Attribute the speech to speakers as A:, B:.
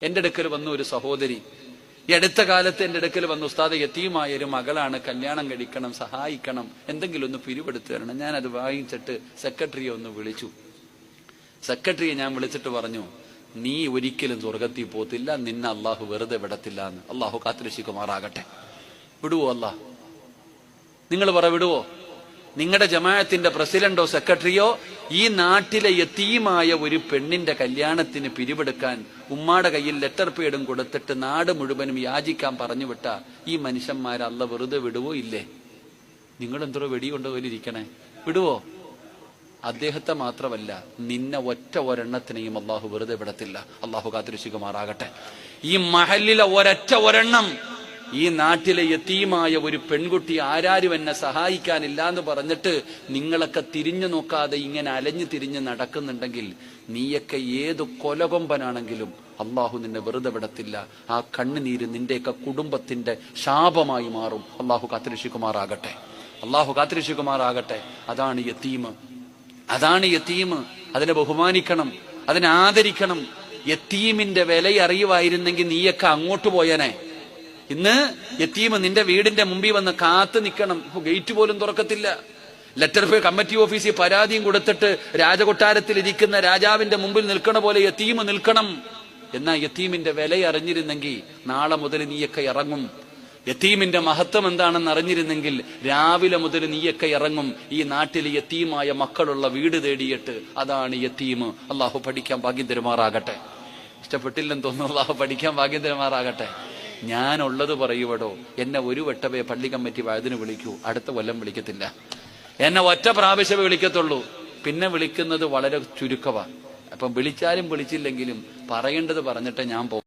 A: എന്റെ അടുക്കൽ വന്ന ഒരു സഹോദരി ഈ അടുത്ത കാലത്ത് എന്റെ അടുക്കൽ വന്ന ഉസ്താദ്, യതീമായ ഒരു മകളാണ്, കല്യാണം കഴിക്കണം, സഹായിക്കണം, എന്തെങ്കിലും ഒന്ന് പിരിവെടുത്തു തരണം. ഞാൻ അത് വാങ്ങിച്ചിട്ട് സെക്രട്ടറിയെ ഒന്ന് വിളിച്ചു. സെക്രട്ടറിയെ ഞാൻ വിളിച്ചിട്ട് പറഞ്ഞു, നീ ഒരിക്കലും സ്വർഗത്തിൽ പോത്തില്ല, നിന്നെ അള്ളാഹു വെറുതെ വിടത്തില്ല എന്ന്. അള്ളാഹു കാത്തുരക്ഷിക്കുമാറാകട്ടെ. വിടുവോ അള്ളാഹ്? നിങ്ങൾ പറ, വിടുവോ? നിങ്ങളുടെ ജമാഅത്തിന്റെ പ്രസിഡന്റോ സെക്രട്ടറിയോ ഈ നാട്ടിലെ യതീമായ ഒരു പെണ്ണിന്റെ കല്യാണത്തിന് പിരിവെടുക്കാൻ ഉമ്മാടെ കയ്യിൽ ലെറ്റർ പേഡും കൊടുത്തിട്ട് നാട് മുഴുവനും യാചിക്കാൻ പറഞ്ഞു വിട്ട ഈ മനുഷ്യന്മാരെ അല്ല വെറുതെ വിടുവോ? ഇല്ലേ? നിങ്ങൾ എന്തോ വെടികൊണ്ടുപോയിരിക്കണേ, വിടുവോ? അദ്ദേഹത്തെ മാത്രമല്ല, നിന്നെ ഒറ്റ ഒരെണ്ണത്തിനെയും അള്ളാഹു വെറുതെ വിടത്തില്ല. അള്ളാഹു കാത്തുരക്ഷിക്കുമാറാകട്ടെ. ഈ മഹല്ലിലെ ഒരൊറ്റ ഒരെണ്ണം, ഈ നാട്ടിലെ യതീമായ ഒരു പെൺകുട്ടി ആരാരും എന്നെ സഹായിക്കാനില്ല എന്ന് പറഞ്ഞിട്ട് നിങ്ങളൊക്കെ തിരിഞ്ഞു നോക്കാതെ ഇങ്ങനെ അലഞ്ഞു തിരിഞ്ഞ് നടക്കുന്നുണ്ടെങ്കിൽ, നീയൊക്കെ ഏത് കൊലകൊമ്പനാണെങ്കിലും അള്ളാഹു നിന്നെ വെറുതെ വിടത്തില്ല. ആ കണ്ണുനീര് നിന്റെയൊക്കെ കുടുംബത്തിന്റെ ശാപമായി മാറും. അള്ളാഹു കാത്തുരക്ഷിക്കുമാറാകട്ടെ. അള്ളാഹു കാത്തുരക്ഷിക്കുമാറാകട്ടെ. അതാണ് യതീം. അതാണ് യതീം. അതിനെ ബഹുമാനിക്കണം, അതിനെ ആദരിക്കണം. യതീമിന്റെ വില അറിയുമായിരുന്നെങ്കിൽ നീയൊക്കെ അങ്ങോട്ട് പോയനെ. ഇന്ന് യതീം നിന്റെ വീടിന്റെ മുമ്പിൽ വന്ന് കാത്തു നിൽക്കണം, ഗേറ്റ് പോലും തുറക്കത്തില്ല. ലെറ്റർ പേ കമ്മിറ്റി ഓഫീസിൽ പരാതിയും കൊടുത്തിട്ട് രാജകൊട്ടാരത്തിൽ ഇരിക്കുന്ന രാജാവിന്റെ മുമ്പിൽ നിൽക്കണ പോലെ യതീം നിൽക്കണം. എന്നാ യതീമിന്റെ വില അറിഞ്ഞിരുന്നെങ്കിൽ നാളെ മുതൽ നീയൊക്കെ ഇറങ്ങും. യതീമിന്റെ മഹത്വം എന്താണെന്ന് അറിഞ്ഞിരുന്നെങ്കിൽ രാവിലെ മുതൽ നീയൊക്കെ ഇറങ്ങും ഈ നാട്ടിൽ യതീമായ മക്കളുള്ള വീട് തേടിയിട്ട്. അതാണ് യതീം. അള്ളാഹു പഠിക്കാൻ ഭാഗ്യം തരുമാറാകട്ടെ. ഇഷ്ടപ്പെട്ടില്ലെന്ന് തോന്നുന്നു. അള്ളാഹു പഠിക്കാൻ ഭാഗ്യം തരുമാറാകട്ടെ. ഞാനുള്ളത് പറയുവടോ. എന്നെ ഒരു വട്ടമേ പള്ളി കമ്മിറ്റി വയതിന് വിളിക്കൂ, അടുത്ത കൊല്ലം വിളിക്കത്തില്ല. എന്നെ ഒറ്റ പ്രാവശ്യമേ വിളിക്കത്തുള്ളൂ, പിന്നെ വിളിക്കുന്നത് വളരെ ചുരുക്കമാണ്. അപ്പം വിളിച്ചാലും വിളിച്ചില്ലെങ്കിലും പറയേണ്ടത് പറഞ്ഞിട്ട് ഞാൻ പോകും.